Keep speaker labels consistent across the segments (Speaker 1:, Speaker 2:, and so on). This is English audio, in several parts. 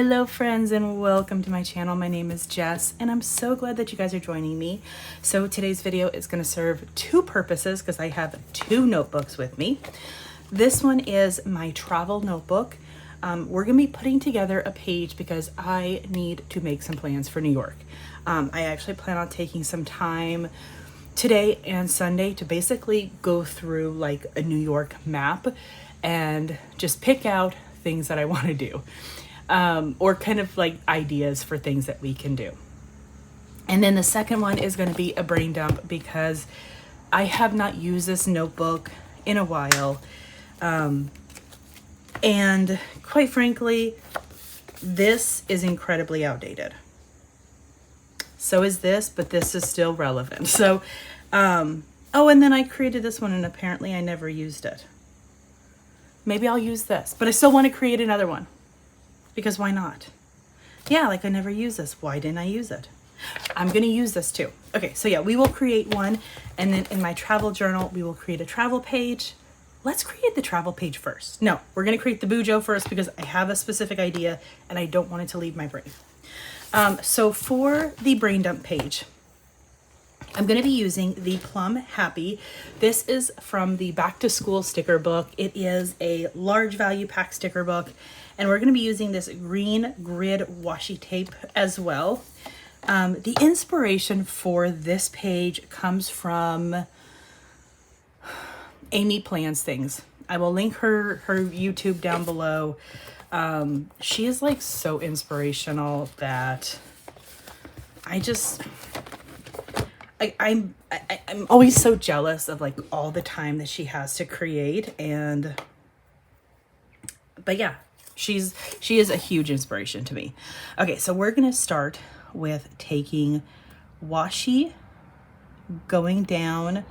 Speaker 1: Hello friends and welcome to my channel. My name is Jess and I'm so glad that you guys are joining me. So today's video is going to serve two purposes because I have two notebooks with me. This one is my travel notebook. We're going to be putting together a page because I need to make some plans for New York. I actually plan on taking some time today and Sunday to basically go through like a New York map and just pick out things that I want to do. Or kind of like ideas for things that we can do. And then the second one is going to be a brain dump because I have not used this notebook in a while. And quite frankly, this is incredibly outdated. So is this, but this is still relevant. So, oh, and then I created this one and apparently I never used it. Maybe I'll use this, but I still want to create another one. Because why not? Yeah, like I never use this. Why didn't I use it? I'm going to use this too. Okay, so yeah, we will create one. And then in my travel journal, we will create a travel page. Let's create the travel page first. No, we're going to create the Bujo first because I have a specific idea and I don't want it to leave my brain. So for the brain dump page, I'm going to be using the Plum Happy. This is from the Back to School sticker book. It is a large value pack sticker book. And we're going to be using this green grid washi tape as well. The inspiration for this page comes from Amy Plans Things. I will link her YouTube down below. She is like so inspirational that I'm always so jealous of like all the time that she has to create. But yeah. She is a huge inspiration to me. Okay, so we're going to start with taking washi, going down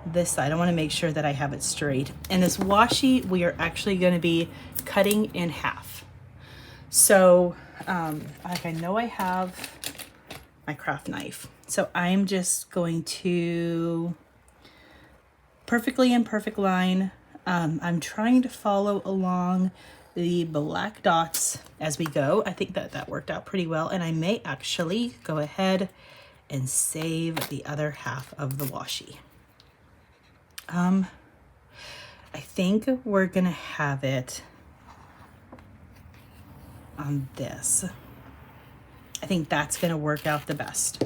Speaker 1: this side. I want to make sure that I have it straight. And this washi, we are actually going to be cutting in half. So, like I know I have my craft knife. So I'm just going to perfectly in perfect line. I'm trying to follow along the black dots as we go. I think that worked out pretty well. And I may actually go ahead and save the other half of the washi. I think we're going to have it on this. I think that's going to work out the best.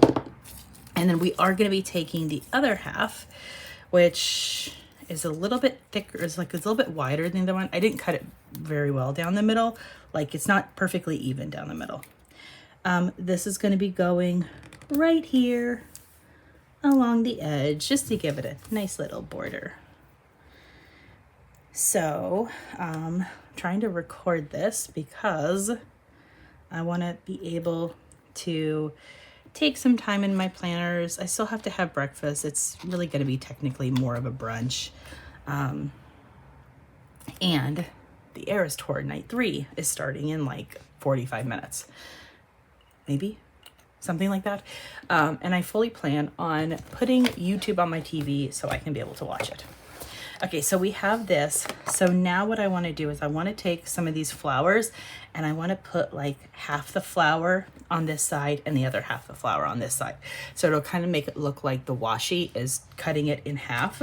Speaker 1: And then we are going to be taking the other half, which is a little bit thicker. It's like it's a little bit wider than the one. I didn't cut it very well down the middle. Like it's not perfectly even down the middle. This is going to be going right here along the edge just to give it a nice little border. So trying to record this because I want to be able to take some time in my planners. I still have to have breakfast. It's really going to be technically more of a brunch. And the Eras Tour Night 3 is starting in like 45 minutes. Maybe something like that. And I fully plan on putting YouTube on my TV so I can be able to watch it. Okay, so we have this. So now what I want to do is I want to take some of these flowers and I want to put like half the flower on this side and the other half the flower on this side. So it'll kind of make it look like the washi is cutting it in half.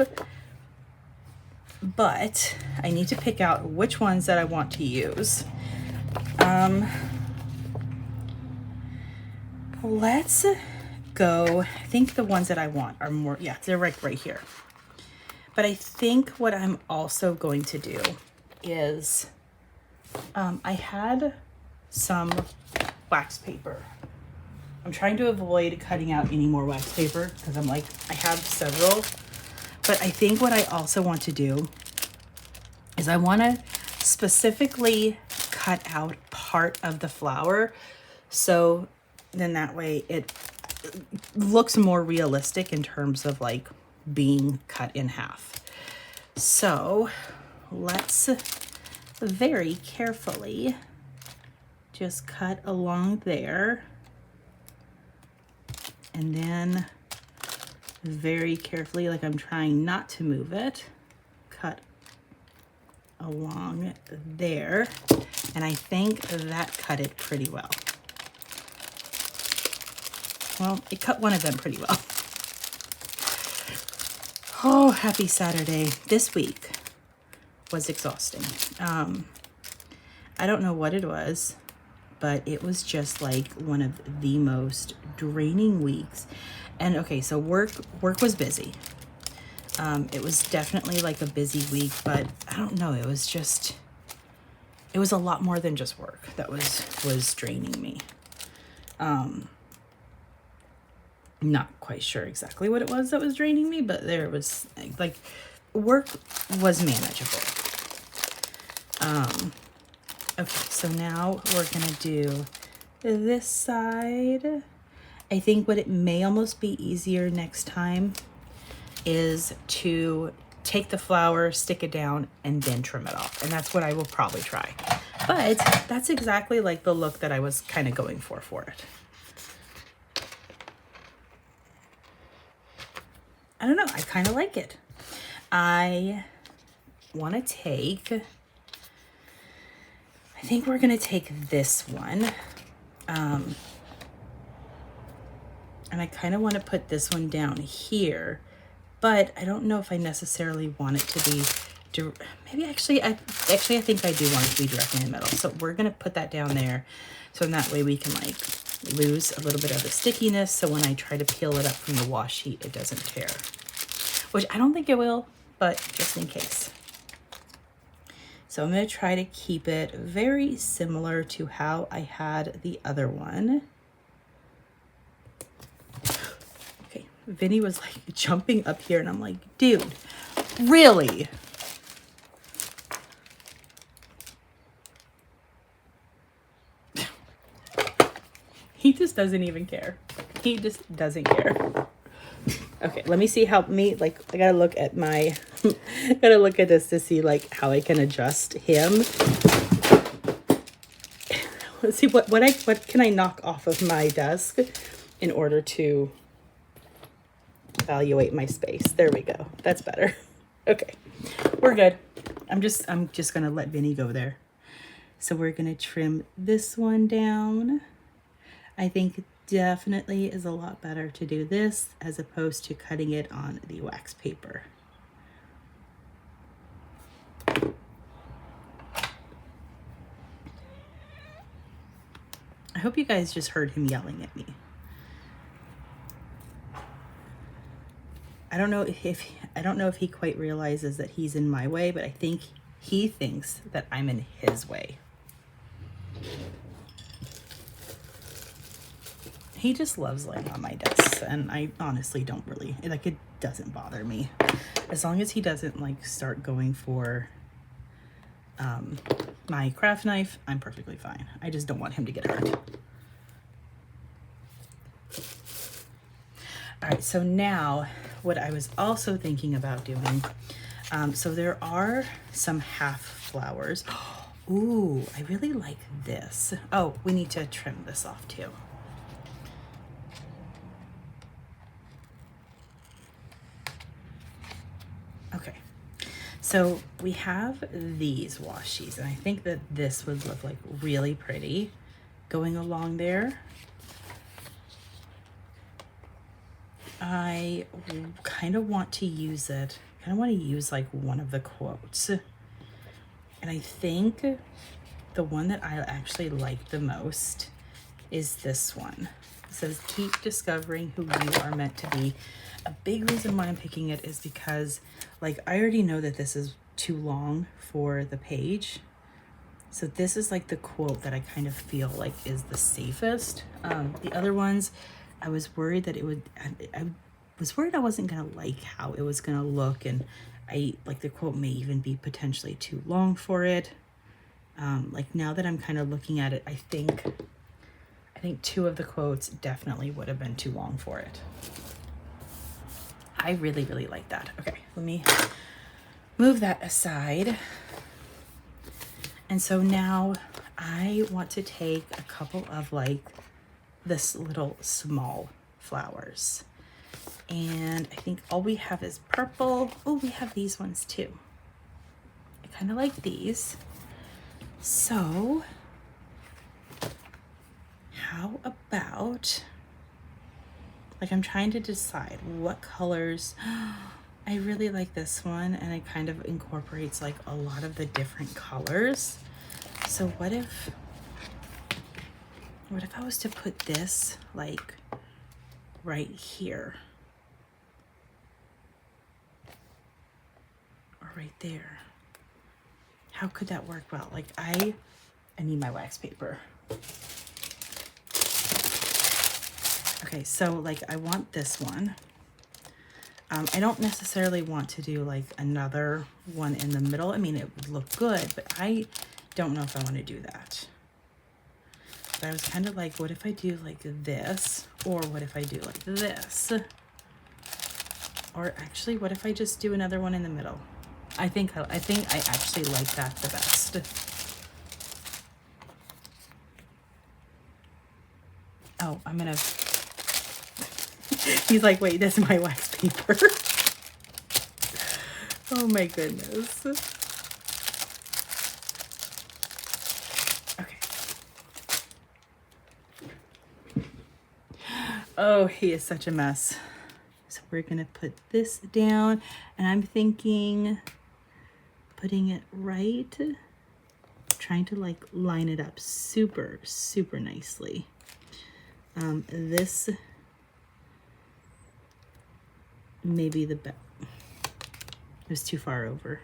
Speaker 1: But I need to pick out which ones that I want to use. Let's go. I think the ones that I want are more, yeah, they're right here. But I think what I'm also going to do is I had some wax paper. I'm trying to avoid cutting out any more wax paper because I'm like, I have several. But I think what I also want to do is I want to specifically cut out part of the flower. So then that way it looks more realistic in terms of like being cut in half. So let's very carefully just cut along there and then very carefully, like I'm trying not to move it, cut along there. And I think that cut it pretty well. Well, it cut one of them pretty well. Oh, happy Saturday. This week was exhausting. I don't know what it was, but it was just like one of the most draining weeks. And okay, so work was busy. It was definitely like a busy week, but I don't know, it was a lot more than just work that was draining me. Not quite sure exactly what it was that was draining me, but there was like work was manageable. Okay, so now we're gonna do this side. I think what it may almost be easier next time is to take the flower, stick it down, and then trim it off. And that's what I will probably try. But that's exactly like the look that I was kind of going for it. I don't know, I kind of like it. I want to take, I think we're going to take this one. And I kind of want to put this one down here, but I don't know if I necessarily want it to be, maybe actually I think I do want it to be directly in the middle. So we're going to put that down there. So in that way we can like lose a little bit of the stickiness. So when I try to peel it up from the washi sheet, it doesn't tear, which I don't think it will, but just in case. So I'm going to try to keep it very similar to how I had the other one. Okay, Vinny was like jumping up here and I'm like, dude, really? He just doesn't even care. He just doesn't care. Okay, let me see how I gotta look at my, gotta look at this to see like how I can adjust him. Let's see what can I knock off of my desk in order to evaluate my space. There we go. That's better. Okay, we're good. I'm just gonna let Vinny go there. So we're gonna trim this one down. I think it definitely is a lot better to do this as opposed to cutting it on the wax paper. I hope you guys just heard him yelling at me. I don't know if he quite realizes that he's in my way, but I think he thinks that I'm in his way. He just loves laying on my desk, and I honestly don't really, like, it doesn't bother me. As long as he doesn't, like, start going for my craft knife, I'm perfectly fine. I just don't want him to get hurt. All right, so now what I was also thinking about doing, so there are some half flowers. Ooh, I really like this. Oh, we need to trim this off too. Okay, so we have these washies, and I think that this would look like really pretty going along there. I kind of want to use it. I kind of want to use like one of the quotes. And I think the one that I actually like the most is this one. It says, keep discovering who you are meant to be. A big reason why I'm picking it is because like I already know that this is too long for the page. So this is like the quote that I kind of feel like is the safest. The other ones, I was worried that I was worried I wasn't gonna like how it was gonna look, and I like the quote may even be potentially too long for it. Like now that I'm kind of looking at it, I think two of the quotes definitely would have been too long for it. I really, really like that. Okay, let me move that aside. And so now I want to take a couple of like this little small flowers. And I think all we have is purple. Oh, we have these ones too. I kind of like these. So how about, like, I'm trying to decide what colors. I really like this one, and it kind of incorporates like a lot of the different colors. So what if I was to put this like right here or right there? How could that work well? Like I need my wax paper. Okay, so like I want this one. I don't necessarily want to do like another one in the middle. I mean, it would look good, but I don't know if I want to do that. But I was kind of like, what if I do like this? Or what if I do like this? Or actually, what if I just do another one in the middle? I think I actually like that the best. Oh, I'm gonna... He's like, wait, that's my wax paper. Oh my goodness. Okay. Oh, he is such a mess. So we're gonna put this down, and I'm thinking putting it right, trying to like line it up super, super nicely. This maybe the best. It was too far over.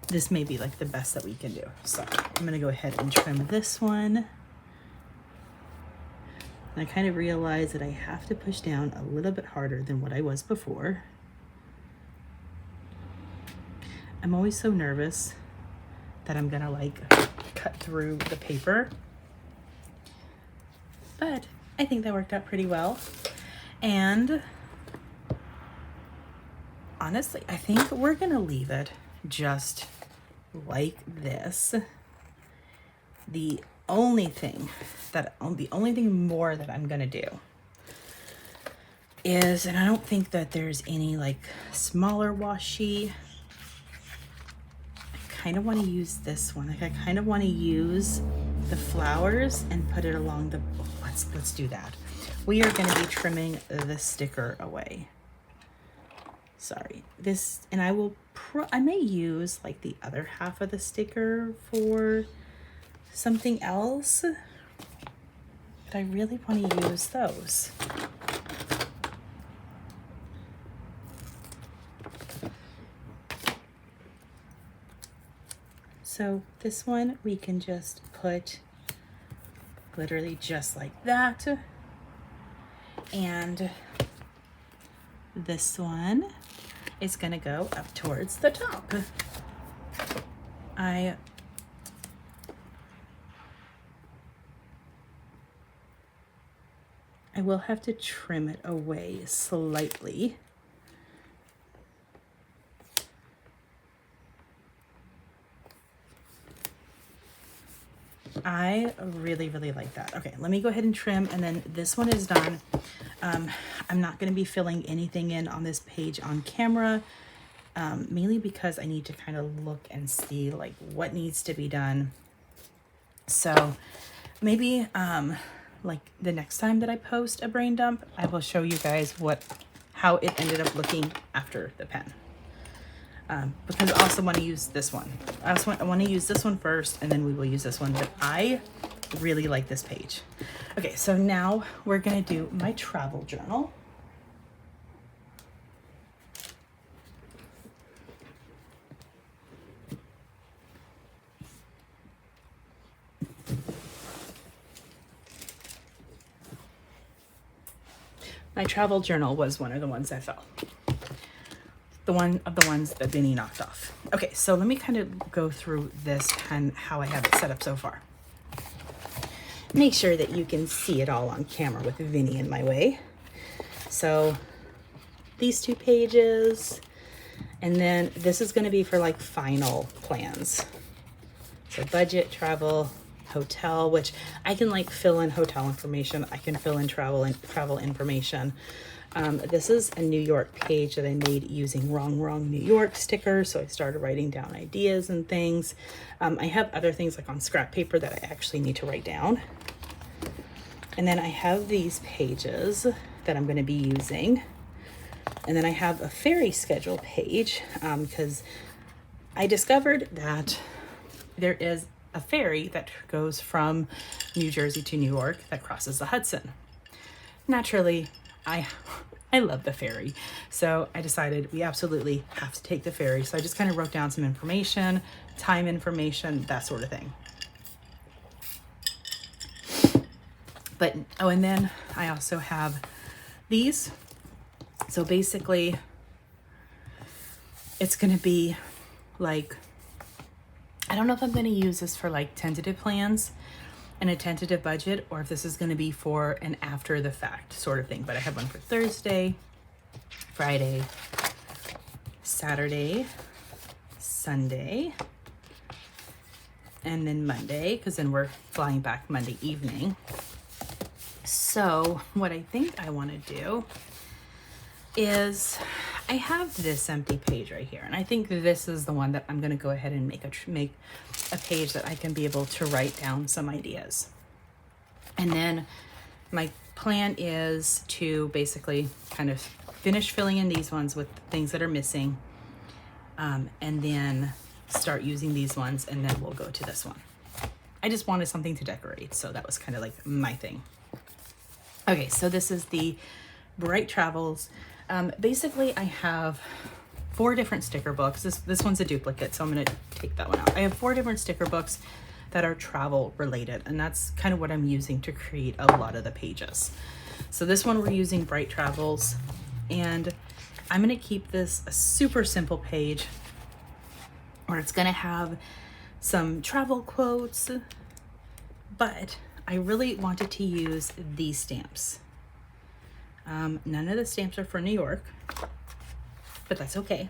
Speaker 1: This may be like the best that we can do. So I'm gonna go ahead and trim this one. And I kind of realize that I have to push down a little bit harder than what I was before. I'm always so nervous that I'm gonna like cut through the paper. But I think that worked out pretty well. And honestly, I think we're gonna leave it just like this. The only thing more that I'm gonna do is, and I don't think that there's any like smaller washi. I kind of want to use this one. Like I kind of want to use the flowers and put it along the, let's do that. We are going to be trimming the sticker away. Sorry, this, and I may use like the other half of the sticker for something else, but I really want to use those. So this one we can just put literally just like that. And this one is gonna go up towards the top. I will have to trim it away slightly. I really, really like that. Okay, let me go ahead and trim, and then this one is done. I'm not going to be filling anything in on this page on camera, mainly because I need to kind of look and see like what needs to be done. So maybe like the next time that I post a brain dump, I will show you guys how it ended up looking after the pen. Because I also want to use this one. I want to use this one first, and then we will use this one. But I really like this page. Okay, so now we're going to do my travel journal. My travel journal was one of the ones that fell. One of the ones that Vinny knocked off. Okay, so let me kind of go through this pen, how I have it set up so far. Make sure that you can see it all on camera with Vinny in my way. So these 2 pages, and then this is going to be for like final plans. So budget, travel, hotel, which I can like fill in hotel information. I can fill in travel information. This is a New York page that I made using wrong New York stickers. So I started writing down ideas and things. I have other things like on scrap paper that I actually need to write down. And then I have these pages that I'm going to be using. And then I have a ferry schedule page because I discovered that there is a ferry that goes from New Jersey to New York that crosses the Hudson. Naturally, I love the ferry. So I decided we absolutely have to take the ferry. So I just kind of wrote down some information, time information, that sort of thing. But, oh, and then I also have these. So basically, it's going to be like, I don't know if I'm going to use this for like tentative plans and a tentative budget, or if this is going to be for an after the fact sort of thing. But I have one for Thursday, Friday, Saturday, Sunday, and then Monday, because then we're flying back Monday evening. So what I think I want to do is I have this empty page right here, and I think this is the one that I'm going to go ahead and make a page that I can be able to write down some ideas. And then my plan is to basically kind of finish filling in these ones with things that are missing, and then start using these ones, and then we'll go to this one. I just wanted something to decorate, so that was kind of like my thing. Okay, so this is the Bright Travels. Basically, I have 4 different sticker books. This one's a duplicate, so I'm going to take that one out. I have 4 different sticker books that are travel related, and that's kind of what I'm using to create a lot of the pages. So this one we're using Bright Travels, and I'm going to keep this a super simple page where it's going to have some travel quotes, but I really wanted to use these stamps. None of the stamps are for New York, but that's okay.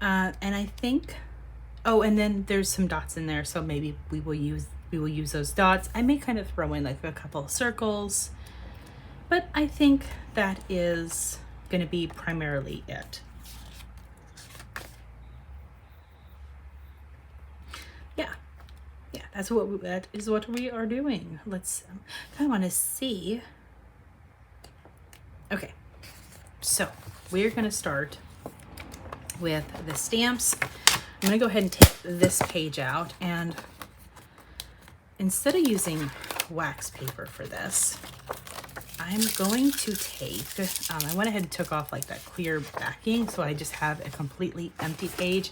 Speaker 1: And I think, oh, and then there's some dots in there, so maybe we will use those dots. I may kind of throw in like a couple of circles, but I think that is going to be primarily it. Yeah, that is what we are doing. Let's kind of want to see. Okay, so we're going to start with the stamps. I'm going to go ahead and take this page out, and instead of using wax paper for this, I'm going to take, I went ahead and took off like that clear backing, so I just have a completely empty page.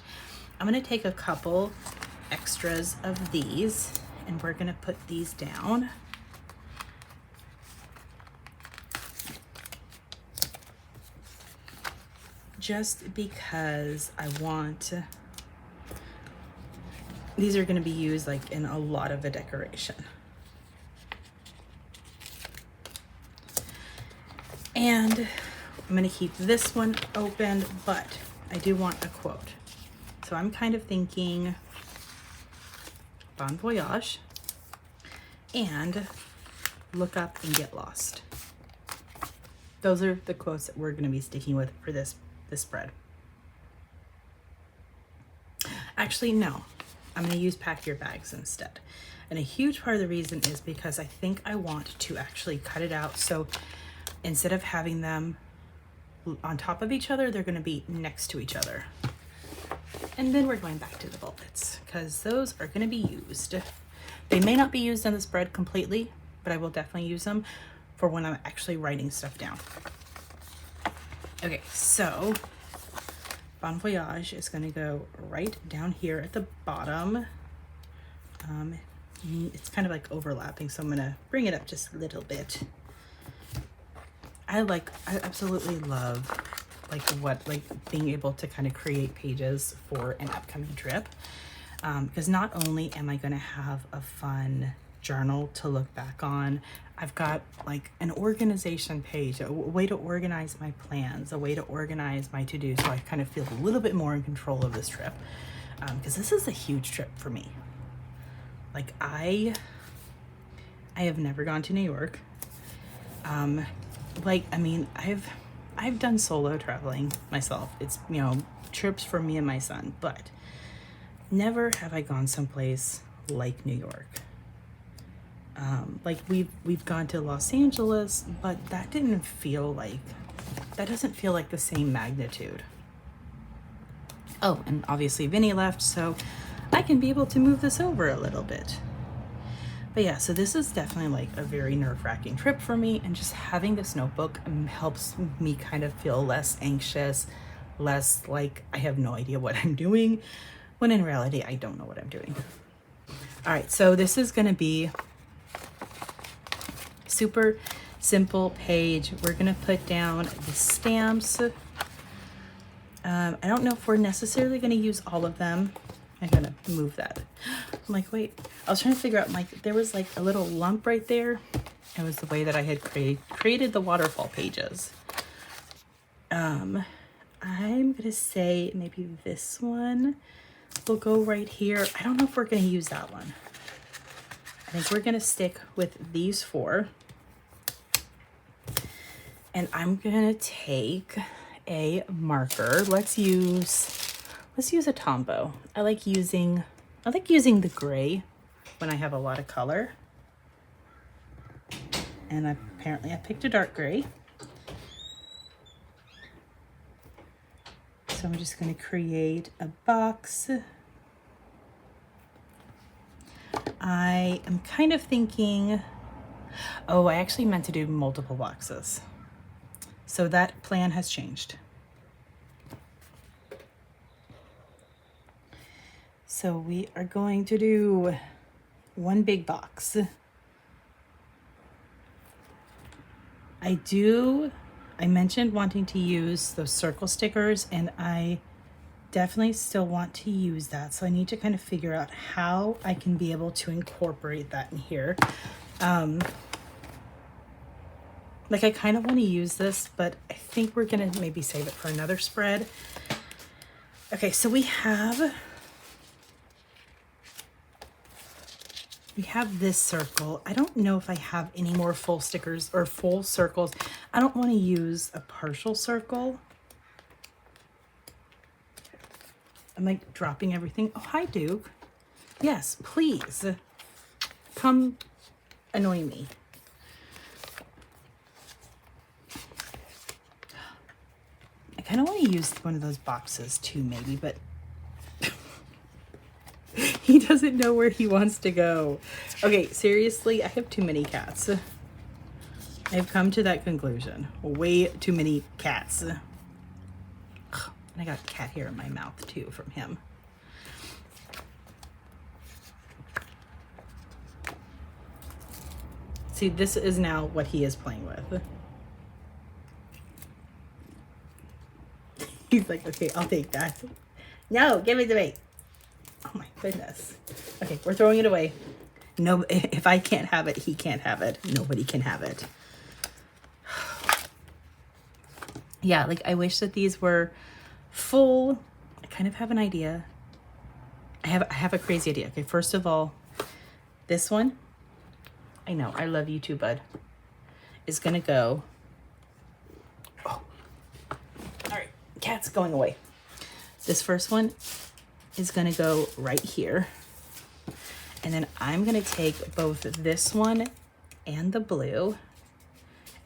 Speaker 1: I'm going to take a couple extras of these, and we're going to put these down. Just because I want, these are going to be used like in a lot of the decoration. And I'm going to keep this one open, but I do want a quote. So I'm kind of thinking Bon voyage and look up and get lost. Those are the quotes that we're going to be sticking with for this spread. Actually, no, I'm going to use pack your bags instead. And a huge part of the reason is because I think I want to actually cut it out. So instead of having them on top of each other, they're going to be next to each other. And then we're going back to the bullets because those are going to be used. They may not be used on the spread completely, but I will definitely use them for when I'm actually writing stuff down. Okay, so Bon Voyage is going to go right down here at the bottom. It's kind of like overlapping, so I'm going to bring it up just a little bit. I absolutely love being able to kind of create pages for an upcoming trip, because not only am I going to have a fun journal to look back on, I've got like an organization page, a way to organize my plans, a way to organize my to-do, so I kind of feel a little bit more in control of this trip, because this is a huge trip for me. Like I have never gone to New York. Like, I mean, I've done solo traveling myself. It's, you know, trips for me and my son, but never have I gone someplace like New York. Like we've gone to Los Angeles, but that doesn't feel like the same magnitude. Oh, and obviously Vinny left, so I can be able to move this over a little bit. But yeah, so this is definitely like a very nerve-wracking trip for me, and just having this notebook helps me kind of feel less anxious, less like I have no idea what I'm doing, when in reality I don't know what I'm doing. All right, so this is gonna be super simple page. We're gonna put down the stamps. I don't know if we're necessarily gonna use all of them. I'm gonna move that. I'm like, wait, I was trying to figure out, like, there was like a little lump right there. It was the way that I had created the waterfall pages. I'm gonna say maybe this one will go right here. I don't know if we're gonna use that one. I think we're gonna stick with these 4. And I'm gonna take a marker. Let's use a Tombow. I like using the gray when I have a lot of color. And apparently I picked a dark gray. So I'm just going to create a box. I am kind of thinking, oh, I actually meant to do multiple boxes. So that plan has changed. So we are going to do one big box. I mentioned wanting to use those circle stickers, and I definitely still want to use that. So I need to kind of figure out how I can be able to incorporate that in here. Like I kind of want to use this, but I think we're gonna maybe save it for another spread. Okay, so we have this circle. I don't know if I have any more full stickers or full circles. I don't want to use a partial circle. I'm like dropping everything. Oh, hi, Duke. Yes, please come annoy me. I kind of want to use one of those boxes too, maybe, but he doesn't know where he wants to go. Okay, seriously, I have too many cats. I've come to that conclusion. Way too many cats. And I got cat hair in my mouth too from him. See, this is now what he is playing with. He's like, okay, I'll take that. No, give it to me. Oh my goodness. Okay, we're throwing it away. No, if I can't have it, he can't have it. Nobody can have it. Yeah, like I wish that these were full. I kind of have an idea. I have a crazy idea. Okay, first of all, this one, I know, I love you too, bud, is gonna go. Oh. All right, cat's going away. This first one is gonna go right here. And then I'm gonna take both this one and the blue,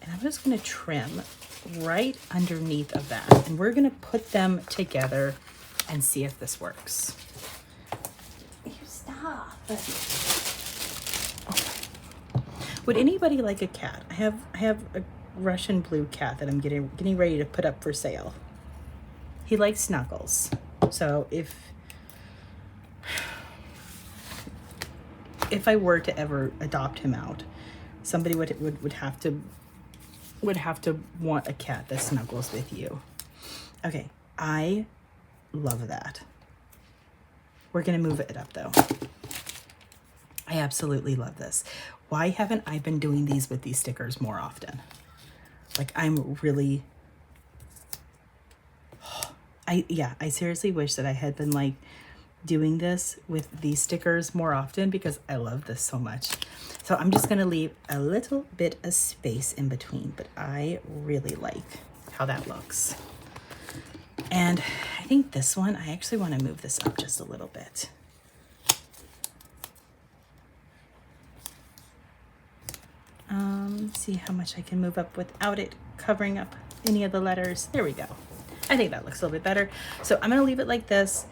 Speaker 1: and I'm just gonna trim right underneath of that. And we're gonna put them together and see if this works. You stop. Oh. Would anybody like a cat? I have a Russian blue cat that I'm getting ready to put up for sale. He likes snuggles. So if I were to ever adopt him out, somebody would have to want a cat that snuggles with you. Okay, I love that. We're gonna move it up though. I absolutely love this. Why haven't I been doing these with these stickers more often? Like I'm really, I seriously wish that I had been like doing this with these stickers more often because I love this so much. So I'm just gonna leave a little bit of space in between, but I really like how that looks. And I think this one, I actually want to move this up just a little bit. See how much I can move up without it covering up any of the letters. There we go. I think that looks a little bit better. So I'm going to leave it like this.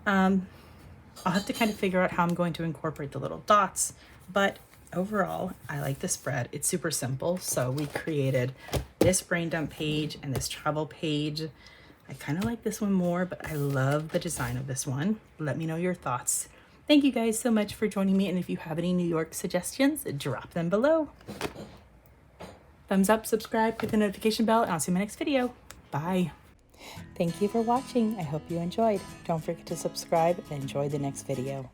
Speaker 1: I'll have to kind of figure out how I'm going to incorporate the little dots, but overall, I like the spread. It's super simple. So we created this brain dump page and this travel page. I kind of like this one more, but I love the design of this one. Let me know your thoughts. Thank you guys so much for joining me. And if you have any New York suggestions, drop them below. Thumbs up, subscribe, click the notification bell, and I'll see you in my next video. Bye. Thank you for watching. I hope you enjoyed. Don't forget to subscribe and enjoy the next video.